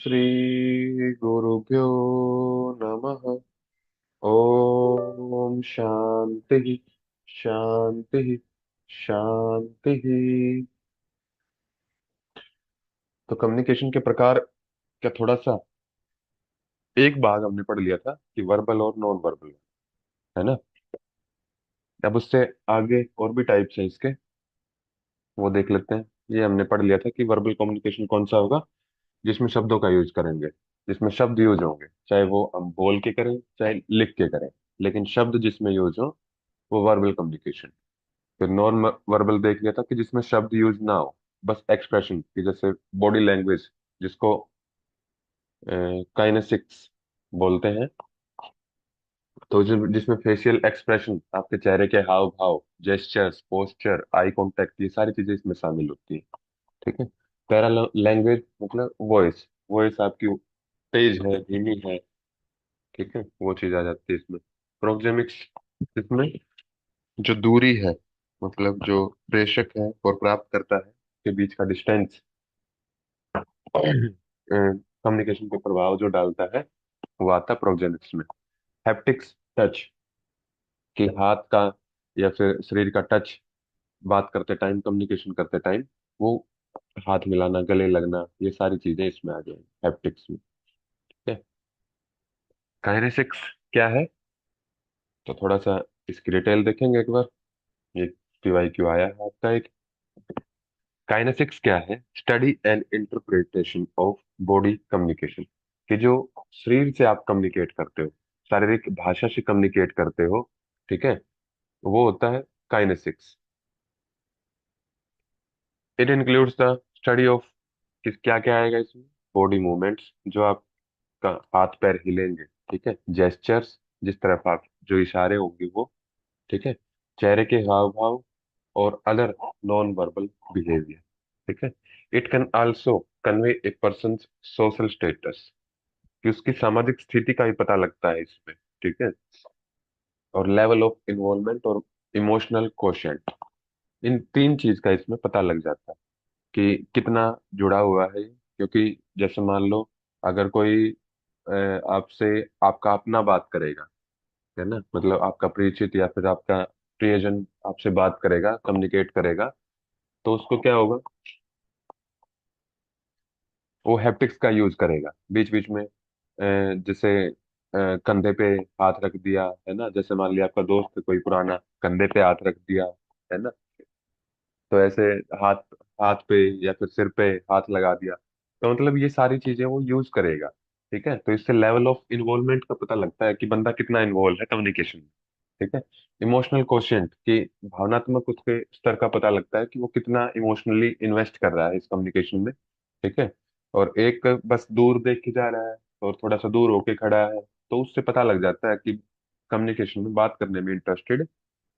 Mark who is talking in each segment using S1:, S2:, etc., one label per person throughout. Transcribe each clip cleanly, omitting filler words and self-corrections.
S1: श्री गुरुभ्यो नमः। ओम शांति शांति शांति। तो कम्युनिकेशन के प्रकार का थोड़ा सा एक भाग हमने पढ़ लिया था कि वर्बल और नॉन वर्बल, है ना। अब उससे आगे और भी टाइप्स हैं इसके, वो देख लेते हैं। ये हमने पढ़ लिया था कि वर्बल कम्युनिकेशन कौन सा होगा, जिसमें शब्दों का यूज करेंगे, जिसमें शब्द यूज होंगे, चाहे वो हम बोल के करें चाहे लिख के करें, लेकिन शब्द जिसमें यूज हो वो वर्बल कम्युनिकेशन। फिर नॉन वर्बल देख लिया था कि जिसमें शब्द यूज ना हो, बस एक्सप्रेशन की, जैसे बॉडी लैंग्वेज, जिसको काइनेसिक्स बोलते हैं। तो जिसमें फेशियल एक्सप्रेशन, आपके चेहरे के हाव भाव, जेस्चर्स, पोस्चर, आई कांटेक्ट, ये सारी चीजें इसमें शामिल होती है। ठीक है। पैरा लैंग्वेज मतलब वॉइस, वॉइस आपकी तेज है धीमी है, ठीक है, वो चीज आ जाती है इसमें। प्रोक्सेमिक्स, इसमें जो दूरी है, मतलब जो प्रेषक है और प्राप्त करता है के बीच का डिस्टेंस, कम्युनिकेशन पे प्रभाव जो डालता है, वो आता है प्रोक्सेमिक्स में। हैप्टिक्स, टच, कि हाथ का या फिर शरीर का टच, बात करते टाइम, कम्युनिकेशन करते टाइम, वो हाथ मिलाना, गले लगना, ये सारी चीजें इसमें आ जाएंगी हैप्टिक्स में। ठीक है। काइनेसिक्स क्या है, तो थोड़ा सा इसकी डिटेल देखेंगे एक बार। ये PYQ आया है आपका एक। काइनेसिक्स क्या है? Study and interpretation of body communication, कि जो शरीर से आप कम्युनिकेट करते हो, शारीरिक भाषा से कम्युनिकेट करते हो, ठीक है, वो होता है kinesics. It includes the study of, किस क्या क्या आएगा इसमें, बॉडी मूवमेंट्स, जो आपका हाथ पैर हिलेंगे, ठीक है, जेस्चर्स, जिस तरफ आप जो इशारे होंगे वो, ठीक है, चेहरे के हाव भाव, और अदर नॉन वर्बल बिहेवियर। ठीक है। It can also convey a person social status, कि उसकी सामाजिक स्थिति का भी पता लगता है इसमें। ठीक है। और लेवल ऑफ इन्वॉल्वमेंट और इमोशनल कोशेंट, इन तीन चीज का इसमें पता लग जाता है कि कितना जुड़ा हुआ है ये। क्योंकि जैसे मान लो, अगर कोई आपसे, आपका अपना बात करेगा, है ना, मतलब आपका परिचित या फिर आपका प्रियजन आपसे बात करेगा, कम्युनिकेट करेगा, तो उसको क्या होगा, वो हैप्टिक्स का यूज करेगा बीच बीच में। जैसे कंधे पे हाथ रख दिया, है ना, जैसे मान लिया आपका दोस्त कोई पुराना, कंधे पे हाथ रख दिया, है ना, तो ऐसे हाथ, हाथ पे या फिर सिर पे हाथ लगा दिया, तो मतलब ये सारी चीजें वो यूज करेगा। ठीक है। तो इससे लेवल ऑफ इन्वॉल्वमेंट का पता लगता है कि बंदा कितना इन्वॉल्व है कम्युनिकेशन में। ठीक है। इमोशनल कोशेंट, की भावनात्मक उसके स्तर का पता लगता है कि वो कितना इमोशनली इन्वेस्ट कर रहा है इस कम्युनिकेशन में। ठीक है। और एक बस दूर देख के जा रहा है और थोड़ा सा दूर होके खड़ा है, तो उससे पता लग जाता है कि कम्युनिकेशन में बात करने में इंटरेस्टेड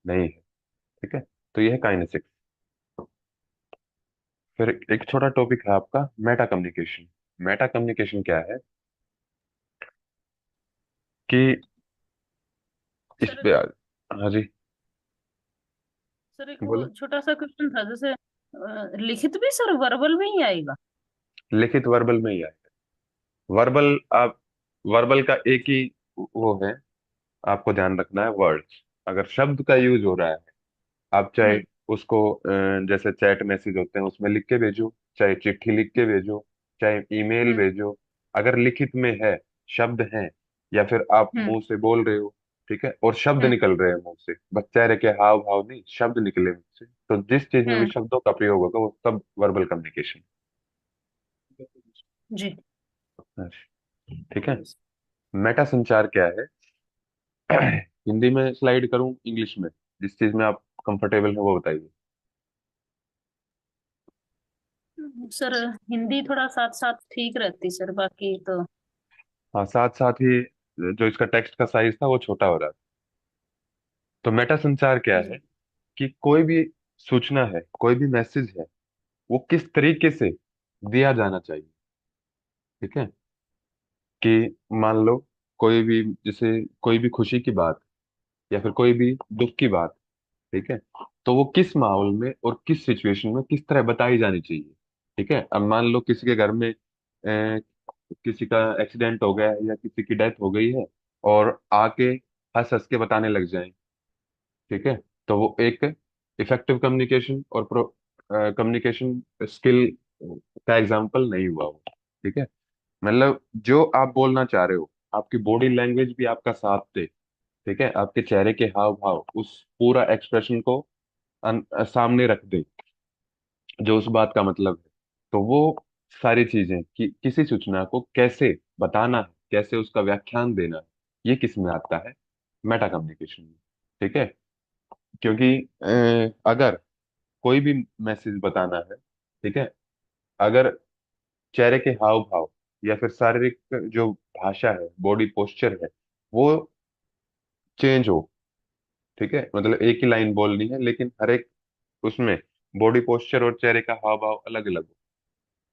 S1: नहीं है। ठीक है। तो ये है काइनेसिक्स। फिर एक छोटा टॉपिक है आपका मेटा कम्युनिकेशन। मेटा कम्युनिकेशन क्या है, कि इस
S2: सर
S1: पे हाँ जी,
S2: सर एक वो
S1: बोले।
S2: छोटा सा क्वेश्चन था, जैसे लिखित भी सर वर्बल में ही आएगा?
S1: लिखित वर्बल में ही है। वर्बल, आप वर्बल का एक ही वो है, आपको ध्यान रखना है, वर्ड्स। अगर शब्द का यूज हो रहा है, आप चाहे
S2: हम्म।
S1: उसको जैसे चैट मैसेज होते हैं उसमें लिख के भेजो, चाहे चिट्ठी लिख के भेजो, चाहे ईमेल
S2: हम्म।
S1: भेजो, अगर लिखित में है, शब्द हैं, या फिर आप
S2: हम्म।
S1: मुंह से बोल रहे हो, ठीक है, और शब्द
S2: हम्म।
S1: निकल रहे हैं मुंह से, बस चेहरे के हाव भाव नहीं, शब्द निकले मुंह से, तो जिस चीज में भी
S2: हम्म।
S1: शब्दों का प्रयोग होगा वो सब वर्बल कम्युनिकेशन।
S2: जी।
S1: ठीक है। मेटा संचार क्या है? हिंदी में स्लाइड करूं, इंग्लिश में, जिस चीज में आप कंफर्टेबल है वो बताइए।
S2: सर हिंदी थोड़ा साथ साथ ठीक रहती सर, बाकी तो।
S1: हाँ, साथ साथ ही जो इसका टेक्स्ट का साइज था वो छोटा हो रहा था। तो मेटा संचार क्या है,
S2: जी।
S1: कि कोई भी सूचना है, कोई भी मैसेज है, वो किस तरीके से दिया जाना चाहिए। ठीक है। कि मान लो, कोई भी, जैसे कोई भी खुशी की बात या फिर कोई भी दुख की बात, ठीक है, तो वो किस माहौल में और किस सिचुएशन में किस तरह बताई जानी चाहिए। ठीक है। अब मान लो किसी के घर में किसी का एक्सीडेंट हो गया है या किसी की डेथ हो गई है, और आके हंस हंस के बताने लग जाएं, ठीक है, तो वो एक इफेक्टिव कम्युनिकेशन और कम्युनिकेशन स्किल का एग्जाम्पल नहीं हुआ वो। ठीक है, मतलब जो आप बोलना चाह रहे हो, आपकी बॉडी लैंग्वेज भी आपका साथ दे, ठीक है, आपके चेहरे के हाव भाव उस पूरा एक्सप्रेशन को सामने रख दे, जो उस बात का मतलब है। तो वो सारी चीजें कि किसी सूचना को कैसे बताना है, कैसे उसका व्याख्यान देना है, ये किस में आता है? मेटा कम्युनिकेशन में। ठीक है, क्योंकि अगर कोई भी मैसेज बताना है, ठीक है, अगर चेहरे के हाव भाव या फिर शारीरिक जो भाषा है, बॉडी पोस्चर है, वो चेंज हो, ठीक है, मतलब एक ही लाइन बोलनी है लेकिन हर एक उसमें बॉडी पोस्चर और चेहरे का हाव भाव अलग अलग हो,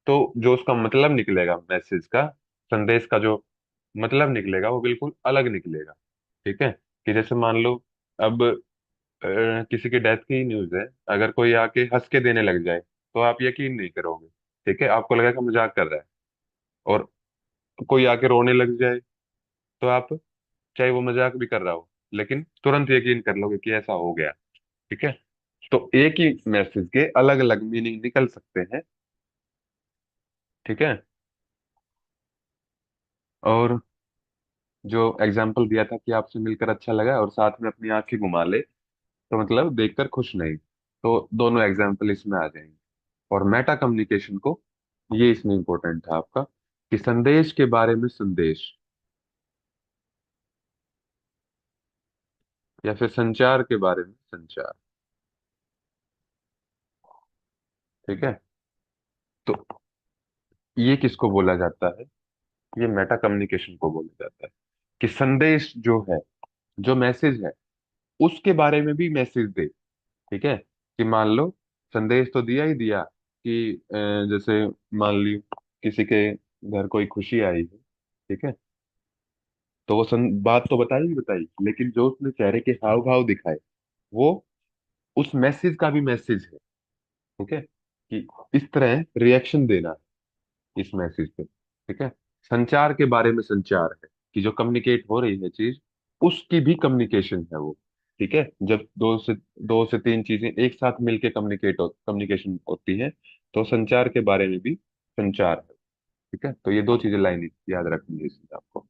S1: तो जो उसका मतलब निकलेगा, मैसेज का, संदेश का जो मतलब निकलेगा वो बिल्कुल अलग निकलेगा। ठीक है, कि जैसे मान लो अब किसी की डेथ की न्यूज है, अगर कोई आके हंस के देने लग जाए तो आप यकीन नहीं करोगे, ठीक है, आपको लगेगा मजाक कर रहा है। और कोई आके रोने लग जाए तो आप, चाहे वो मजाक भी कर रहा हो, लेकिन तुरंत यकीन कर लोगे कि ऐसा हो गया। ठीक है, तो एक ही मैसेज के अलग अलग मीनिंग निकल सकते हैं। ठीक है, और जो एग्जाम्पल दिया था कि आपसे मिलकर अच्छा लगा और साथ में अपनी आंखें घुमा ले, तो मतलब देखकर खुश नहीं, तो दोनों एग्जाम्पल इसमें आ जाएंगे। और मेटा कम्युनिकेशन को, ये इसमें इंपॉर्टेंट था आपका, कि संदेश के बारे में संदेश, या फिर संचार के बारे में संचार। ठीक है, तो ये किसको बोला जाता है? ये मेटा कम्युनिकेशन को बोला जाता है, कि संदेश जो है, जो मैसेज है, उसके बारे में भी मैसेज दे। ठीक है, कि मान लो संदेश तो दिया ही दिया कि जैसे मान ली किसी के घर कोई खुशी आई है, ठीक है, तो वो बात तो बताई ही बताई, लेकिन जो उसने चेहरे के हाव भाव दिखाए, वो उस मैसेज का भी मैसेज है। ठीक है, कि इस तरह रिएक्शन देना है इस मैसेज पे। ठीक है, संचार के बारे में संचार है, कि जो कम्युनिकेट हो रही है चीज, उसकी भी कम्युनिकेशन है वो। ठीक है, जब दो से तीन चीजें एक साथ मिलके कम्युनिकेशन होती है, तो संचार के बारे में भी संचार है। ठीक है, तो ये दो चीजें लाइन याद रखनी है इसमें आपको।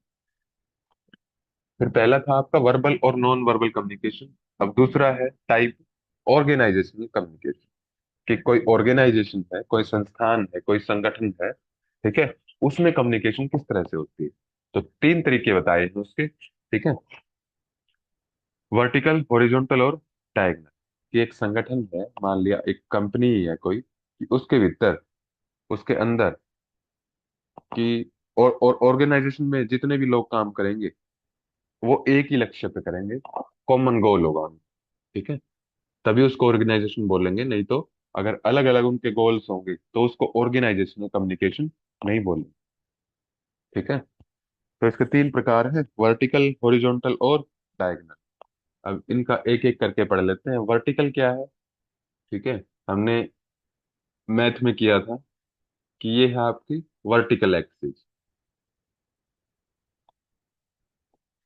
S1: फिर पहला था आपका वर्बल और नॉन वर्बल कम्युनिकेशन। अब दूसरा है टाइप, ऑर्गेनाइजेशनल कम्युनिकेशन, कि कोई ऑर्गेनाइजेशन है, कोई संस्थान है, कोई संगठन है, ठीक है, उसमें कम्युनिकेशन किस तरह से होती है। तो तीन तरीके बताए हैं उसके। ठीक है, वर्टिकल, हॉरिजॉन्टल और डायगोनल। कि एक संगठन है, मान लिया एक कंपनी ही है कोई, कि उसके भीतर, उसके अंदर, कि और ऑर्गेनाइजेशन में जितने भी लोग काम करेंगे, वो एक ही लक्ष्य पे करेंगे, कॉमन गोल होगा उनका। ठीक है, तभी उसको ऑर्गेनाइजेशन बोलेंगे, नहीं तो अगर अलग अलग उनके गोल्स होंगे तो उसको ऑर्गेनाइजेशनल कम्युनिकेशन नहीं बोलेंगे। ठीक है, तो इसके तीन प्रकार हैं, वर्टिकल, हॉरिजॉन्टल और डायगोनल। अब इनका एक एक करके पढ़ लेते हैं। वर्टिकल क्या है? ठीक है, हमने मैथ में किया था कि ये है आपकी वर्टिकल एक्सिस,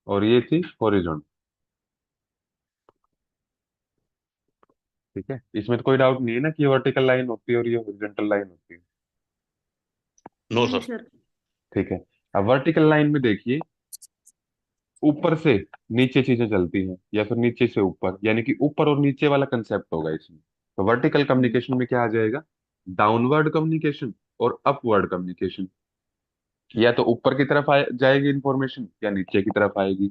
S1: और ये थी हॉरिजॉन्टल। ठीक है, इसमें तो कोई डाउट नहीं है ना कि ये वर्टिकल लाइन होती है और ये हॉरिजॉन्टल लाइन होती है।
S3: नो
S2: नहीं
S3: सर।
S2: सर।
S1: ठीक है, अब वर्टिकल लाइन में देखिए, ऊपर से नीचे चीजें चलती हैं या फिर नीचे से ऊपर, यानी कि ऊपर और नीचे वाला कंसेप्ट होगा इसमें। तो वर्टिकल कम्युनिकेशन में क्या आ जाएगा? डाउनवर्ड कम्युनिकेशन और अपवर्ड कम्युनिकेशन। या तो ऊपर की तरफ जाएगी इंफॉर्मेशन, या नीचे की तरफ आएगी।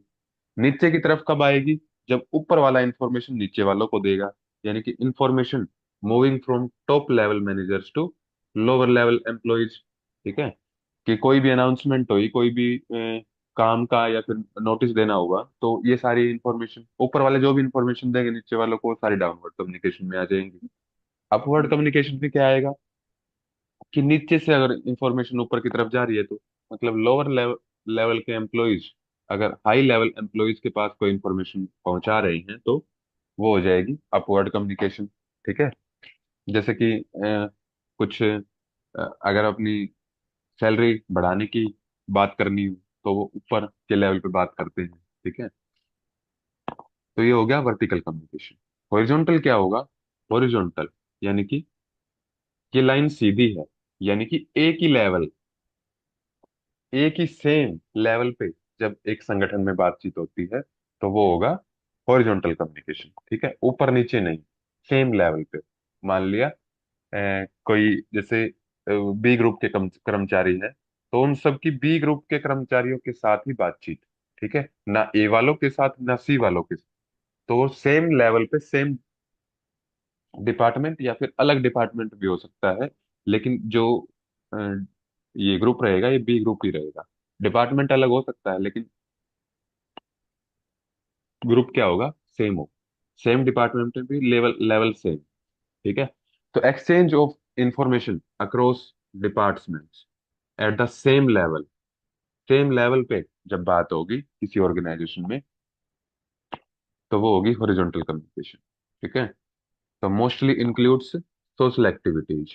S1: नीचे की तरफ कब आएगी? जब ऊपर वाला इंफॉर्मेशन नीचे वालों को देगा, यानी कि information moving from top level managers to lower level employees. ठीक है, कि कोई भी अनाउंसमेंट हुई, कोई भी काम का या फिर नोटिस देना होगा, तो ये सारी इंफॉर्मेशन ऊपर वाले जो भी इंफॉर्मेशन देंगे नीचे वालों को, वो सारी डाउनवर्ड कम्युनिकेशन में आ जाएंगी। अपवर्ड कम्युनिकेशन में क्या आएगा? कि नीचे से अगर इंफॉर्मेशन ऊपर की तरफ जा रही है, तो मतलब लोअर लेवल लेवल के एम्प्लॉयज अगर हाई लेवल एम्प्लॉयज के पास कोई इंफॉर्मेशन पहुंचा रही हैं, तो वो हो जाएगी अपवर्ड कम्युनिकेशन। ठीक है, जैसे कि कुछ अगर अपनी सैलरी बढ़ाने की बात करनी हो तो वो ऊपर के लेवल पे बात करते हैं। ठीक है, तो ये हो गया वर्टिकल कम्युनिकेशन। हॉरिजॉन्टल क्या होगा? हॉरिजॉन्टल यानी कि ये लाइन सीधी है, यानी कि एक ही लेवल, एक ही सेम लेवल पे जब एक संगठन में बातचीत होती है तो वो होगा हॉरिजॉन्टल कम्युनिकेशन। ठीक है, ऊपर नीचे नहीं, सेम लेवल पे। मान लिया कोई जैसे बी ग्रुप के कर्मचारी है, तो उन सब की बी ग्रुप के कर्मचारियों के साथ ही बातचीत। ठीक है, ना ए वालों के साथ ना सी वालों के साथ। तो वो सेम लेवल पे सेम डिपार्टमेंट या फिर अलग डिपार्टमेंट भी हो सकता है, लेकिन जो अ, ये ग्रुप रहेगा ये बी ग्रुप ही रहेगा। डिपार्टमेंट अलग हो सकता है लेकिन ग्रुप क्या होगा? सेम हो। सेम डिपार्टमेंट में भी लेवल लेवल सेम। ठीक है, तो exchange of information across departments at the same level पे जब बात होगी किसी ऑर्गेनाइजेशन में तो वो होगी हॉरिजॉन्टल कम्युनिकेशन। ठीक है, तो mostly includes social activities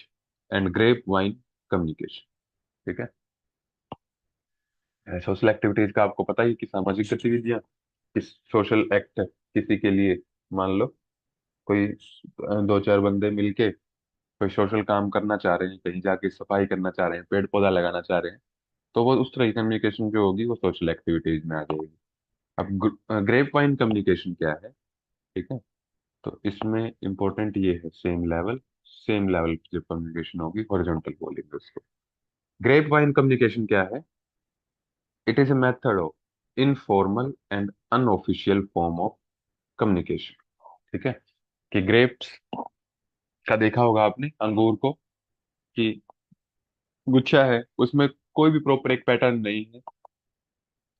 S1: and grep vine communication. ठीक है, सोशल एक्टिविटीज का आपको पता ही कि सामाजिक गतिविधियां, किस सोशल एक्ट किसी के लिए, मान लो कोई दो चार बंदे मिलके कोई सोशल काम करना चाह रहे हैं, कहीं जाके सफाई करना चाह रहे हैं, पेड़ पौधा लगाना चाह रहे हैं, तो वो उस तरह की कम्युनिकेशन जो होगी वो सोशल एक्टिविटीज में आ जाएगी। अब ग्रेप वाइन कम्युनिकेशन क्या है? ठीक है, तो इसमें इंपॉर्टेंट ये है सेम लेवल की जो कम्युनिकेशन होगी हॉरिजॉन्टल बोलेंगे उसको। ग्रेप वाइन कम्युनिकेशन क्या है? It is a method of informal and unofficial form of communication. ठीक है, कि ग्रेप्स का देखा होगा आपने, अंगूर को, कि गुच्छा है उसमें कोई भी प्रॉपर एक पैटर्न नहीं है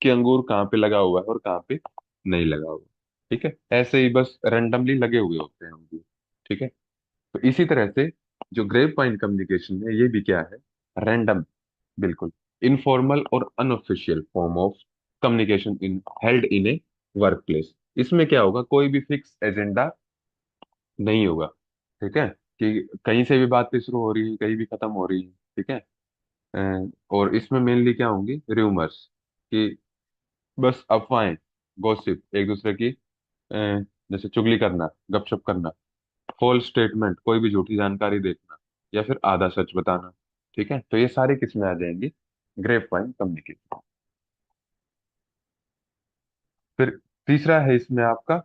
S1: कि अंगूर कहाँ पे लगा हुआ है और कहाँ पे नहीं लगा हुआ। ठीक है, ऐसे ही बस रैंडमली लगे हुए होते हैं अंगूर। ठीक है, तो इसी तरह से जो ग्रेप वाइन कम्युनिकेशन है ये भी क्या है? रैंडम, बिल्कुल इनफॉर्मल और unofficial form of communication in held in A work place. इसमें क्या होगा? कोई भी फिक्स एजेंडा नहीं होगा। ठीक है, कि कहीं से भी बातें शुरू हो रही है कहीं भी खत्म हो रही है। ठीक है, और इसमें मेनली क्या होंगी? र्यूमर्स, कि बस अफवाहें, गॉसिप, एक दूसरे की जैसे चुगली करना, गपशप करना, फॉल्स स्टेटमेंट, कोई भी झूठी जानकारी देखना, या फिर आधा सच बताना। ठीक है, तो ये सारी किसमें आ जाएंगी? Grapevine communication. फिर तीसरा है इसमें आपका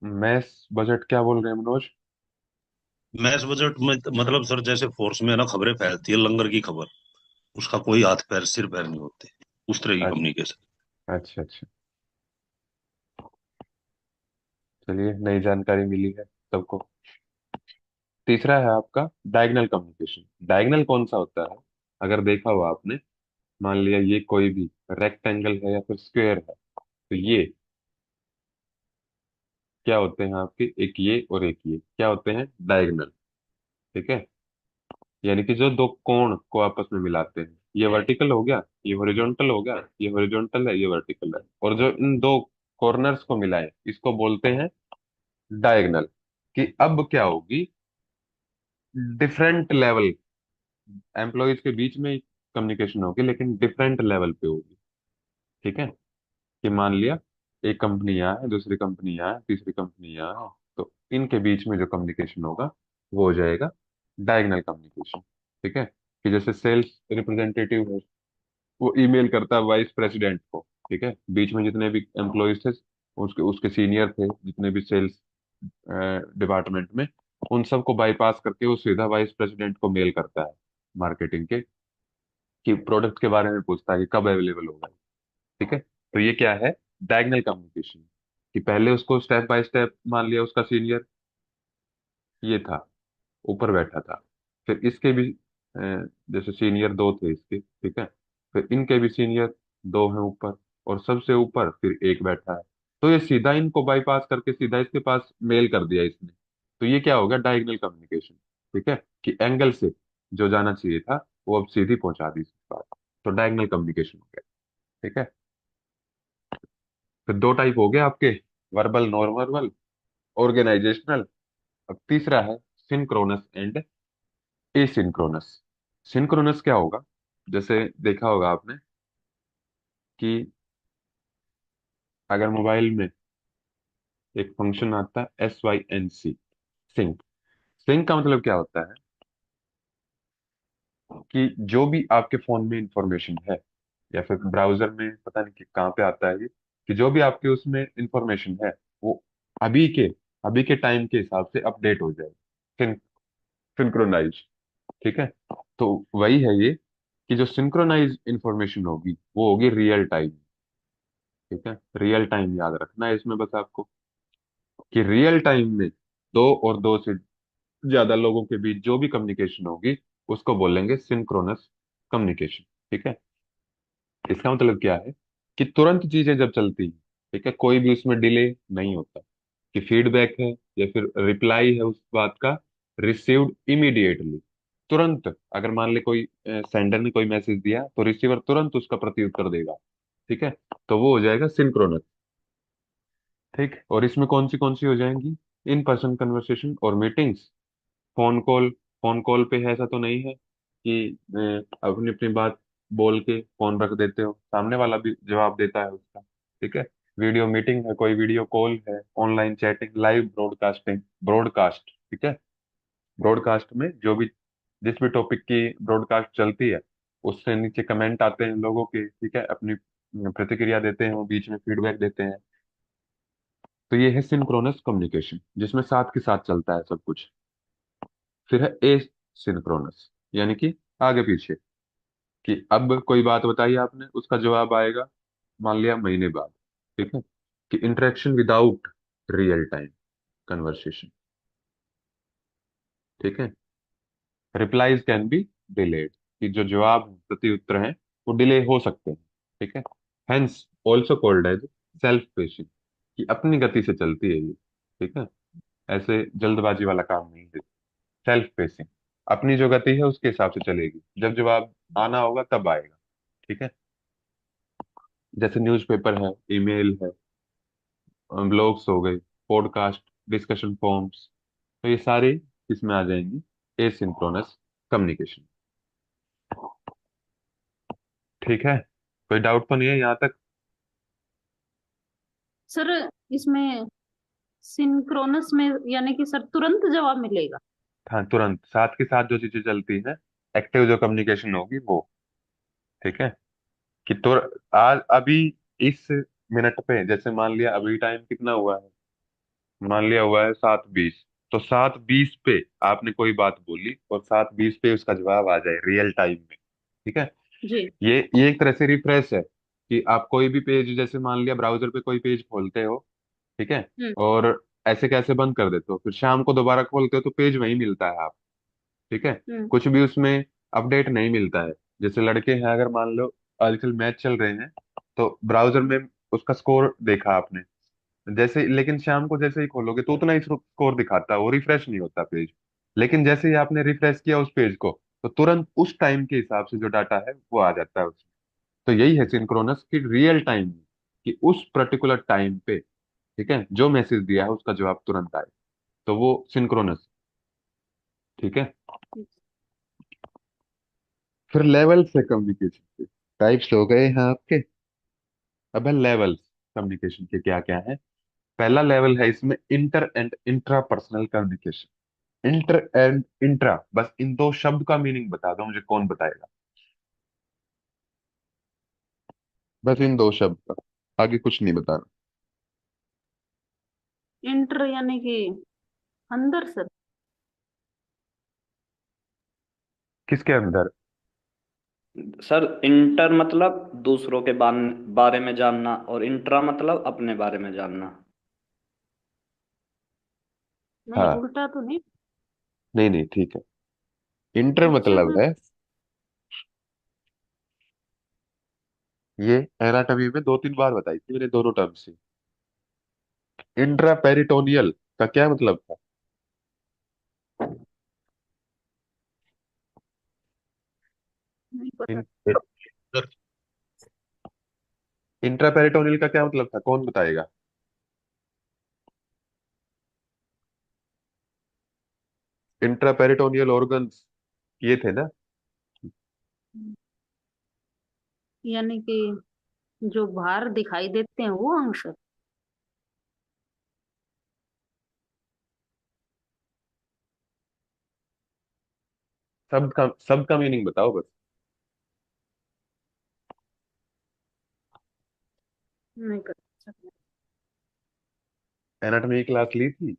S1: मैस बजट। क्या बोल रहे हैं मनोज?
S3: मैच बजट में मतलब सर जैसे फोर्स में ना खबरें फैलती है लंगर की खबर, उसका कोई हाथ पैर सिर पैर नहीं होते, उस तरह की
S1: अच्छा
S3: कम्युनिकेशन।
S1: अच्छा अच्छा, चलिए नई जानकारी मिली है सबको। तीसरा है आपका डायगनल कम्युनिकेशन। डायगनल कौन सा होता है? अगर देखा हो आपने, मान लिया ये कोई भी रेक्टेंगल है या फिर स्क्वायर है, तो ये क्या होते हैं आपके? एक ये और एक ये क्या होते हैं? डायगनल। ठीक है, यानी कि जो दो कोण को आपस में मिलाते हैं। ये वर्टिकल हो गया, ये हॉरिजॉन्टल हो गया, ये हॉरिजॉन्टल है, ये वर्टिकल है, और जो इन दो कॉर्नर्स को मिलाए इसको बोलते हैं डायगनल। कि अब क्या होगी? डिफरेंट लेवल एम्प्लॉयज के बीच में कम्युनिकेशन होगी लेकिन डिफरेंट लेवल पे होगी। ठीक है, कि मान लिया एक कंपनी यहाँ है, दूसरी कंपनी यहाँ है, तीसरी कंपनी यहाँ है, तो इनके बीच में जो कम्युनिकेशन होगा वो हो जाएगा डायगनल कम्युनिकेशन। ठीक है, कि जैसे सेल्स रिप्रेजेंटेटिव है, वो ईमेल करता है वाइस प्रेसिडेंट को। ठीक है, बीच में जितने भी एम्प्लॉयज थे, उसके उसके सीनियर थे जितने भी सेल्स डिपार्टमेंट में, उन सबको बाईपास करके वो सीधा वाइस प्रेसिडेंट को मेल करता है मार्केटिंग के, कि प्रोडक्ट के बारे में पूछता है कि कब अवेलेबल होगा। ठीक है, तो ये क्या है? Diagonal communication. कि पहले उसको स्टेप बाय स्टेप, मान लिया उसका सीनियर ये था, ऊपर बैठा था, फिर इसके भी जैसे सीनियर दो थे इसके। ठीक है, फिर इनके भी सीनियर दो हैं ऊपर, और सबसे ऊपर फिर एक बैठा है। तो ये सीधा इनको बाईपास करके सीधा इसके पास मेल कर दिया इसने। तो ये क्या हो गया? Diagonal communication. ठीक है, कि एंगल से जो जाना चाहिए था वो अब सीधी पहुंचा दी इसके पास। तो डायगनल कम्युनिकेशन हो गया। ठीक है, फिर दो टाइप हो गए आपके, वर्बल नॉन वर्बल, ऑर्गेनाइजेशनल। अब तीसरा है सिंक्रोनस एंड एसिंक्रोनस। सिंक्रोनस क्या होगा? जैसे देखा होगा आपने कि अगर मोबाइल में एक फंक्शन आता है SYNC, सिंक। सिंक का मतलब क्या होता है कि जो भी आपके फोन में इंफॉर्मेशन है या फिर ब्राउजर में, पता नहीं कि कहाँ पे आता है ये, कि जो भी आपके उसमें इंफॉर्मेशन है वो अभी के अभी के टाइम के हिसाब से अपडेट हो जाए, सिंक्रोनाइज। ठीक है। तो वही है ये, कि जो सिंक्रोनाइज इंफॉर्मेशन होगी वो होगी रियल टाइम। ठीक है, रियल टाइम याद रखना है इसमें बस आपको, कि रियल टाइम में दो और दो से ज्यादा लोगों के बीच जो भी कम्युनिकेशन होगी उसको बोलेंगे सिंक्रोनस कम्युनिकेशन। ठीक है। इसका मतलब क्या है कि तुरंत चीजें जब चलती हैं, ठीक है, कोई भी उसमें डिले नहीं होता, कि फीडबैक है या फिर रिप्लाई है उस बात का, रिसीव्ड इमीडिएटली, तुरंत। अगर मान ले कोई सेंडर ने कोई मैसेज दिया तो रिसीवर तुरंत उसका प्रत्युत्तर देगा। ठीक है। तो वो हो जाएगा सिंक्रोनस। ठीक। और इसमें कौन सी हो जाएंगी? इन पर्सन कन्वर्सेशन और meetings. Phone call, phone call पे है ऐसा तो नहीं है कि अपनी अपनी बात बोल के फोन रख देते हो, सामने वाला भी जवाब देता है उसका। ठीक है। वीडियो मीटिंग है, कोई वीडियो कॉल है, online chatting, live broadcasting, broadcast. ठीक है। ब्रॉडकास्ट में जो भी जिस भी टॉपिक की ब्रॉडकास्ट चलती है उससे नीचे कमेंट आते हैं लोगों के। ठीक है, अपनी प्रतिक्रिया देते हैं, वो बीच में फीडबैक देते हैं। तो ये है सिंक्रोनस कम्युनिकेशन, जिसमें साथ के साथ चलता है सब कुछ। फिर है ए सिंक्रोनस, यानी कि आगे पीछे, कि अब कोई बात बताई आपने, उसका जवाब आएगा मान लिया महीने बाद। ठीक है। कि interaction without real time conversation. ठीक है। रिप्लाईज कैन बी डिलेड, कि जो जवाब प्रति उत्तर हैं वो डिले हो सकते हैं। ठीक है। Hence also called as self pacing, कि अपनी गति से चलती है ये। ठीक है। ऐसे जल्दबाजी वाला काम नहीं है। सेल्फ पेसिंग, अपनी जो गति है उसके हिसाब से चलेगी, जब जवाब आना होगा तब आएगा। ठीक है। जैसे न्यूज़पेपर है, ईमेल है, ब्लॉग्स हो गए, पॉडकास्ट, डिस्कशन फॉर्म्स, तो ये सारे इसमें आ जाएंगी एसिंक्रोनस कम्युनिकेशन। ठीक है। कोई डाउट तो नहीं है यहाँ तक?
S2: सर इसमें सिंक्रोनस में यानी कि सर तुरंत जवाब मिलेगा?
S1: हाँ, तुरंत साथ के साथ जो चीजें चलती हैं, एक्टिव जो कम्युनिकेशन होगी वो। ठीक है। कि आज अभी इस मिनट पे, जैसे मान लिया अभी टाइम कितना हुआ है, मान लिया हुआ है 7:20, तो 7:20 पे आपने कोई बात बोली और 7:20 पे उसका जवाब आ जाए रियल टाइम में। ठीक है।
S2: जी।
S1: ये एक तरह से रिफ्रेश है, कि आप कोई भी पेज, जैसे मान लिया ब्राउजर पे कोई पेज खोलते हो, ठीक है,
S2: हम्म।
S1: और ऐसे कैसे बंद कर देते हो, फिर शाम को दोबारा खोलते हो तो पेज वही मिलता है आप। ठीक है।
S2: हम्म।
S1: कुछ भी उसमें अपडेट नहीं मिलता है। जैसे लड़के हैं, अगर मान लो आजकल मैच चल रहे हैं, तो ब्राउजर में उसका स्कोर देखा आपने, जैसे, लेकिन शाम को जैसे ही खोलोगे तो उतना ही स्कोर दिखाता है, वो रिफ्रेश नहीं होता पेज। लेकिन जैसे ही आपने रिफ्रेश किया उस पेज को, तो तुरंत उस टाइम के हिसाब से जो डाटा है वो आ जाता है उसमें। तो यही है सिंक्रोनस, की रियल टाइम में, कि उस पर्टिकुलर टाइम पे, ठीक है, जो मैसेज दिया है उसका जवाब तुरंत आए, तो वो सिंक्रोनस। ठीक है। फिर लेवल से कम्युनिकेशन के टाइप्स हो गए हैं आपके। अब है लेवल्स कम्युनिकेशन के क्या क्या है। पहला लेवल है इसमें inter and intra personal communication. Inter and intra, बस इन दो शब्द का मीनिंग बता दो मुझे, कौन बताएगा? बस इन दो शब्द का, आगे कुछ नहीं बताना।
S2: इंटर यानी कि अंदर सर?
S1: किसके अंदर?
S4: सर इंटर मतलब दूसरों के बारे में जानना, और इंट्रा मतलब अपने बारे में जानना।
S2: नहीं,
S1: हाँ,
S2: उल्टा तो नहीं?
S1: नहीं नहीं, ठीक है। इंटर
S2: अच्छा
S1: मतलब
S2: सर।
S1: है, ये एनाटॉमी में 2-3 बार बताई थी मैंने दोनों टर्म से। इंट्रा पेरिटोनियल का क्या मतलब था?
S2: नहीं पता।
S1: इन, इंट्रा पेरिटोनियल का क्या मतलब था, कौन बताएगा? इंट्रापेरिटोनियल ऑर्गन्स ये थे ना।
S2: यानी कि जो बाहर दिखाई देते हैं वो अंश।
S1: शब्द का मीनिंग बताओ बस।
S2: नहीं कर सकते।
S1: एनाटॉमी की क्लास ली थी?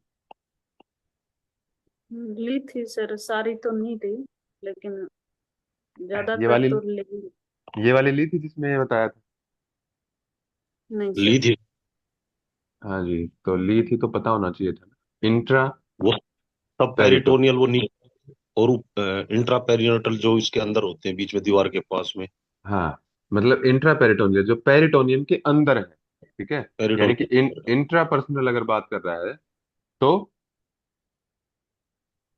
S2: ली थी सर, सारी तो नहीं ली, लेकिन
S1: ये
S2: ज्यादातर
S1: वाली
S2: तो ली।
S1: ये वाली ली थी जिसमें ये बताया था?
S2: नहीं
S3: ली
S2: सर।
S3: थी।
S1: हाँ जी, तो ली थी तो पता होना चाहिए था ना। इंट्रा
S3: वो सब
S1: पेरिटो
S3: पेरिटोनियल वो नीचे, और इंट्रा पेरिनेटल जो इसके अंदर होते हैं बीच में दीवार के पास में।
S1: हाँ, मतलब इंट्रा पेरिटोनियल जो पेरिटोनियम के अंदर है, ठीक है। यानी कि
S3: पेरिटोनियल।
S1: इंट्रा पर्सनल अगर बात कर रहा है तो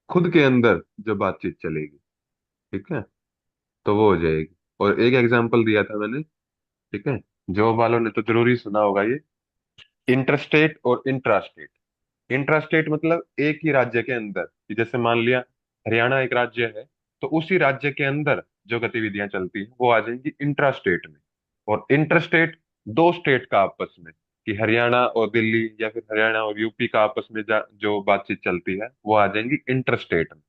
S1: खुद के अंदर जो बातचीत चलेगी, ठीक है, तो वो हो जाएगी। और एक एग्जांपल दिया था मैंने, ठीक है, जो वालों ने तो जरूरी सुना होगा ये, इंटरस्टेट और इंट्रास्टेट। इंट्रास्टेट मतलब एक ही राज्य के अंदर, कि जैसे मान लिया हरियाणा एक राज्य है, तो उसी राज्य के अंदर जो गतिविधियां चलती हैं वो आ जाएंगी इंट्रास्टेट में। और इंटरस्टेट दो स्टेट का आपस में, कि हरियाणा और दिल्ली या फिर हरियाणा और यूपी का आपस में जो बातचीत चलती है वो आ जाएंगी इंटरस्टेट में,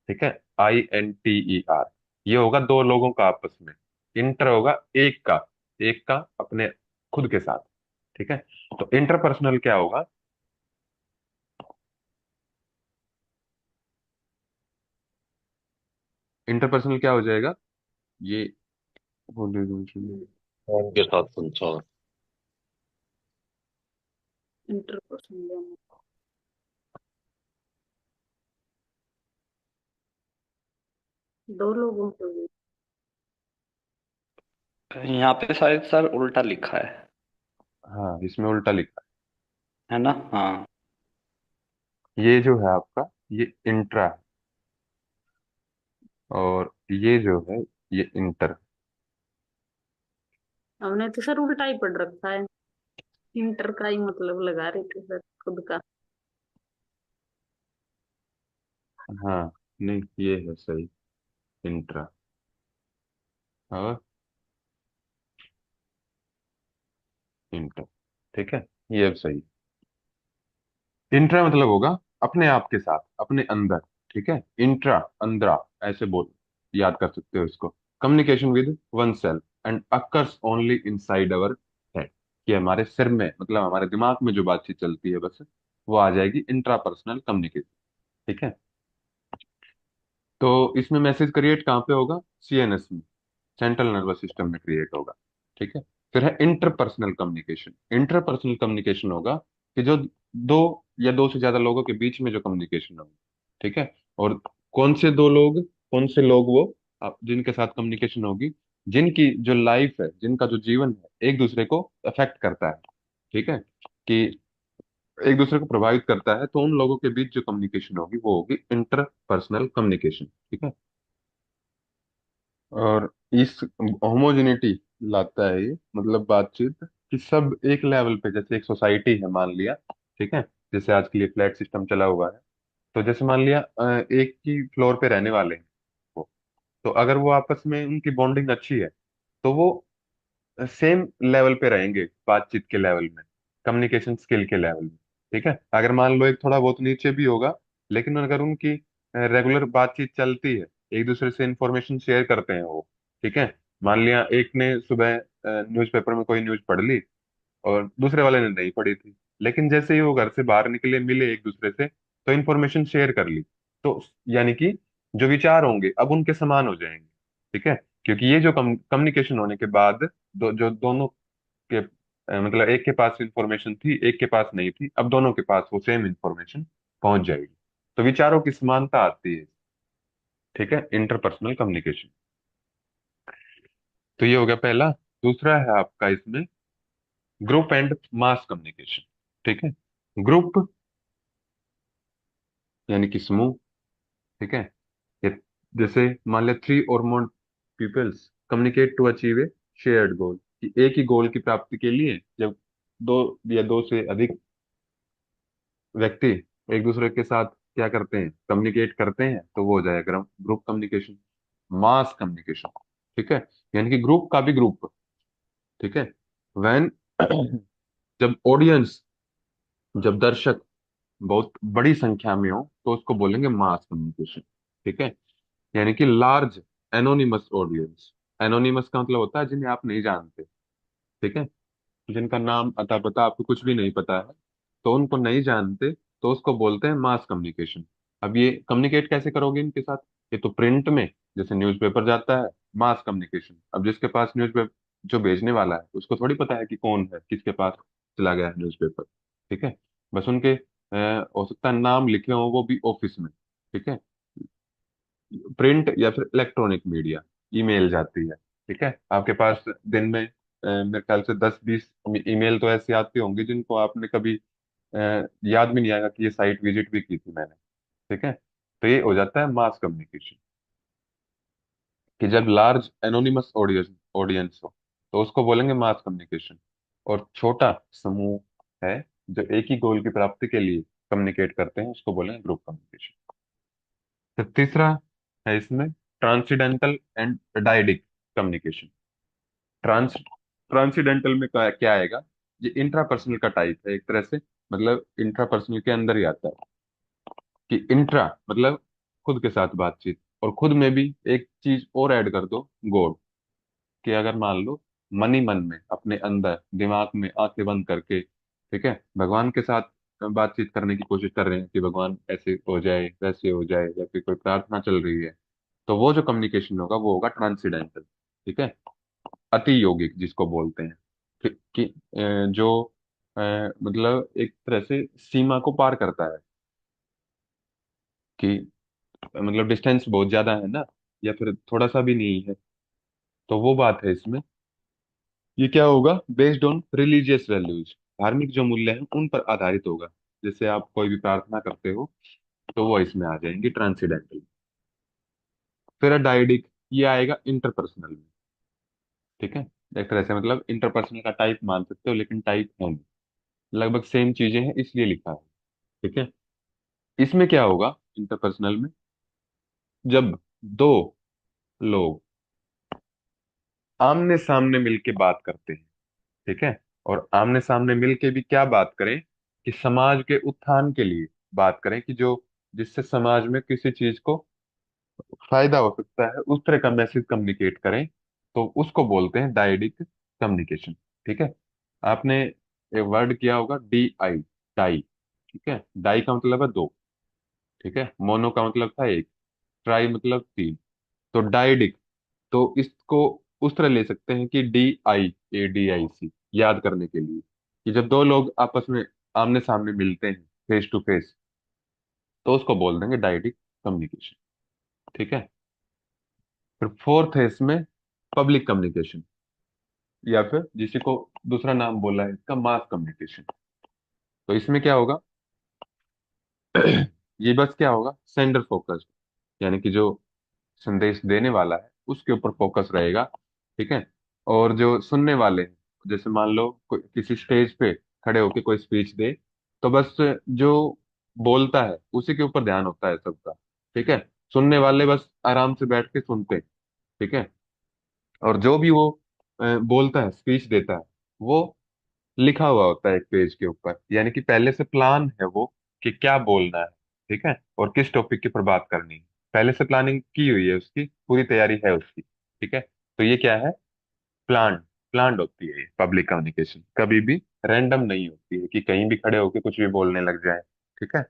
S1: ठीक है। INTER, ये होगा दो लोगों का आपस में। इंटर होगा एक का अपने खुद के साथ, ठीक है। तो इंटरपर्सनल क्या होगा? इंटरपर्सनल क्या हो जाएगा? ये
S3: उनके साथ संचार।
S2: इंटरपर्सनल दो लोगों के बीच।
S4: यहाँ पे शायद सर उल्टा लिखा
S1: हाँ, इसमें उल्टा लिखा
S4: है ना? हाँ।
S1: है। ये जो है आपका, ये इंट्रा है, और ये जो है ये इंटर।
S2: हमने तो सर उल्टा ही पढ़ रखा है। इंटर का ही मतलब लगा रहे थे सर खुद का।
S1: हाँ, नहीं ये है सही, इंट्रा। और इंटर, ठीक है, ये अब सही। इंट्रा मतलब होगा अपने आप के साथ, अपने अंदर, ठीक है। इंट्रा अंदरा, ऐसे बोल याद कर सकते हो इसको। Communication with one self and occurs only inside our head, कि हमारे सिर में, मतलब हमारे दिमाग में जो बातचीत चलती है बस, वो आ जाएगी इंट्रा पर्सनल कम्युनिकेशन, ठीक है। तो इसमें मैसेज क्रिएट कहाँ पे होगा? CNS में, सेंट्रल नर्वस सिस्टम में क्रिएट होगा, ठीक है। फिर है इंटरपर्सनल कम्युनिकेशन। इंटरपर्सनल कम्युनिकेशन होगा कि जो दो या दो से ज्यादा लोगों के बीच में जो कम्युनिकेशन होगी, ठीक है। और कौन से दो लोग, कौन से लोग वो, जिनके साथ कम्युनिकेशन होगी, जिनकी जो लाइफ है, जिनका जो जीवन है एक दूसरे को अफेक्ट करता है, ठीक है, कि एक दूसरे को प्रभावित करता है, तो उन लोगों के बीच जो कम्युनिकेशन होगी वो होगी इंटरपर्सनल कम्युनिकेशन, ठीक है। और इस होमोजेनिटी लाता है ये, मतलब बातचीत कि सब एक लेवल पे, जैसे एक सोसाइटी है मान लिया, ठीक है, जैसे आज के लिए फ्लैट सिस्टम चला हुआ है, तो जैसे मान लिया एक ही फ्लोर पे रहने वाले हैं वो, तो अगर वो आपस में उनकी बॉन्डिंग अच्छी है तो वो सेम लेवल पे रहेंगे बातचीत के लेवल में, कम्युनिकेशन स्किल के लेवल में, ठीक है। अगर मान लो एक थोड़ा बहुत नीचे भी होगा, लेकिन अगर उनकी रेगुलर बातचीत चलती है, एक दूसरे से इंफॉर्मेशन शेयर करते हैं वो, ठीक है। मान लिया एक ने सुबह न्यूज़पेपर में कोई न्यूज़ पढ़ ली और दूसरे वाले ने नहीं पढ़ी थी, लेकिन जैसे ही वो घर से बाहर निकले, मिले एक दूसरे से, तो इन्फॉर्मेशन शेयर कर ली, तो यानी कि जो विचार होंगे अब उनके समान हो जाएंगे, ठीक है। क्योंकि ये जो कम्युनिकेशन होने के बाद जो दोनों के मतलब एक के पास इंफॉर्मेशन थी, एक के पास नहीं थी, अब दोनों के पास वो सेम इंफॉर्मेशन पहुंच जाएगी, तो विचारों की समानता आती है, ठीक है, इंटरपर्सनल कम्युनिकेशन। तो ये हो गया पहला। दूसरा है आपका इसमें ग्रुप एंड मास कम्युनिकेशन, ठीक है। ग्रुप यानी कि समूह, ठीक है। ये जैसे मान लिया 3 or more peoples communicate to achieve a shared goal, कि एक ही गोल की प्राप्ति के लिए जब दो या दो से अधिक व्यक्ति एक दूसरे के साथ क्या करते हैं, कम्युनिकेट करते हैं, तो वो हो जाएगा ग्रुप कम्युनिकेशन, मास कम्युनिकेशन। ठीक है, यानी कि ग्रुप का भी ग्रुप। ठीक है, व्हेन जब ऑडियंस, जब दर्शक बहुत बड़ी संख्या में हो तो उसको बोलेंगे मास कम्युनिकेशन। ठीक है, यानी कि लार्ज एनोनिमस ऑडियंस। एनोनिमस का मतलब होता है जिन्हें आप नहीं जानते। ठीक है, जिनका नाम अता पता आपको कुछ भी नहीं पता है, तो उनको नहीं जानते, तो उसको बोलते हैं मास कम्युनिकेशन। अब ये कम्युनिकेट कैसे करोगे इनके साथ? ये तो प्रिंट में, जैसे न्यूज़पेपर जाता है, मास कम्युनिकेशन। अब जिसके पास न्यूज़पेपर, जो भेजने वाला है, उसको थोड़ी पता है कि कौन है, किसके पास चला गया है न्यूज़पेपर। ठीक है, बस उनके हो सकता है नाम लिखे हो वो भी ऑफिस में। ठीक है, प्रिंट या फिर इलेक्ट्रॉनिक मीडिया, ईमेल जाती है। ठीक है, आपके पास दिन में मेरे ख्याल से 10-20 ईमेल तो ऐसी आती होंगी जिनको आपने कभी अ, याद भी नहीं आएगा कि ये साइट विजिट भी की थी मैंने। ठीक है, तो ये हो जाता है मास कम्युनिकेशन, कि जब लार्ज एनोनिमस ऑडियंस ऑडियंस हो तो उसको बोलेंगे मास कम्युनिकेशन। और छोटा समूह है जो एक ही गोल की प्राप्ति के लिए कम्युनिकेट करते हैं, उसको बोलेंगे ग्रुप कम्युनिकेशन। फिर तीसरा है इसमें transcendental and dyadic communication. Trans transcendental में क्या आएगा? ये इंट्रापर्सनल का टाइप है एक तरह से, मतलब इंट्रापर्सनल के अंदर ही आता है। कि इंट्रा मतलब खुद के साथ बातचीत, और खुद में भी एक चीज और ऐड कर दो, गॉड। कि अगर मान लो मन ही मन में अपने अंदर दिमाग में आंखें बंद करके, ठीक है, भगवान के साथ बातचीत करने की कोशिश कर रहे हैं कि भगवान ऐसे हो जाए वैसे हो जाए, या फिर कोई प्रार्थना चल रही है, तो वो जो कम्युनिकेशन होगा वो होगा ट्रांसीडेंटल। ठीक है, अति यौगिक जिसको बोलते हैं। कि जो मतलब एक तरह से सीमा को पार करता है, कि मतलब डिस्टेंस बहुत ज्यादा है ना, या फिर थोड़ा सा भी नहीं है, तो वो बात है इसमें। ये क्या होगा? बेस्ड ऑन रिलीजियस वैल्यूज, धार्मिक जो मूल्य हैं उन पर आधारित होगा। जैसे आप कोई भी प्रार्थना करते हो तो वो इसमें आ जाएंगी ट्रांसीडेंटल। फिर डायडिक, ये आएगा इंटरपर्सनल में। ठीक है, एक तरह से मतलब इंटरपर्सनल का टाइप मान सकते हो, लेकिन टाइप है नहीं, लगभग सेम चीजें हैं इसलिए लिखा है। ठीक है, इसमें क्या होगा इंटरपर्सनल में? जब दो लोग आमने सामने मिलके बात करते हैं, ठीक है, और आमने सामने मिलके भी क्या बात करें, कि समाज के उत्थान के लिए बात करें, कि जो जिससे समाज में किसी चीज को फायदा हो सकता है, उस तरह का मैसेज कम्युनिकेट करें, तो उसको बोलते हैं डायडिक कम्युनिकेशन। ठीक है, आपने एक वर्ड किया होगा DI, डाई। ठीक है, डाई का मतलब है दो। ठीक है, मोनो का मतलब था एक, ट्राई मतलब तीन, तो डायडिक। तो इसको उस तरह ले सकते हैं कि DIADIC, याद करने के लिए, कि जब दो लोग आपस में आमने सामने मिलते हैं, फेस टू फेस, तो उसको बोल देंगे डायडिक कम्युनिकेशन। ठीक है, फिर फोर्थ है इसमें पब्लिक कम्युनिकेशन, या फिर जिसी को दूसरा नाम बोला है इसका मास कम्युनिकेशन। तो इसमें क्या होगा? ये बस क्या होगा, सेंडर फोकस्ड, यानी कि जो संदेश देने वाला है उसके ऊपर फोकस रहेगा। ठीक है, और जो सुनने वाले हैं, जैसे मान लो कोई किसी स्टेज पे खड़े होके कोई स्पीच दे, तो बस जो बोलता है उसी के ऊपर ध्यान होता है सबका। ठीक है, सुनने वाले बस आराम से बैठ के सुनते हैं। ठीक है, और जो भी वो बोलता है, स्पीच देता है, वो लिखा हुआ होता है एक पेज के ऊपर, यानी कि पहले से प्लान है वो, कि क्या बोलना है। ठीक है, और किस टॉपिक के ऊपर बात करनी है, पहले से प्लानिंग की हुई है, उसकी पूरी तैयारी है उसकी। ठीक है, तो ये क्या है? प्लान प्लान्ड होती है ये पब्लिक कम्युनिकेशन, कभी भी रैंडम नहीं होती है कि कहीं भी खड़े होके कुछ भी बोलने लग जाए। ठीक है,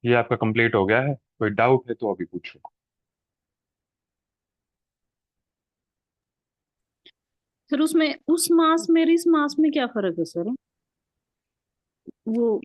S1: ये आपका कंप्लीट हो गया है, कोई डाउट है तो अभी पूछो।
S2: सर उसमें उस मास में और इस मास में क्या फर्क है सर? वो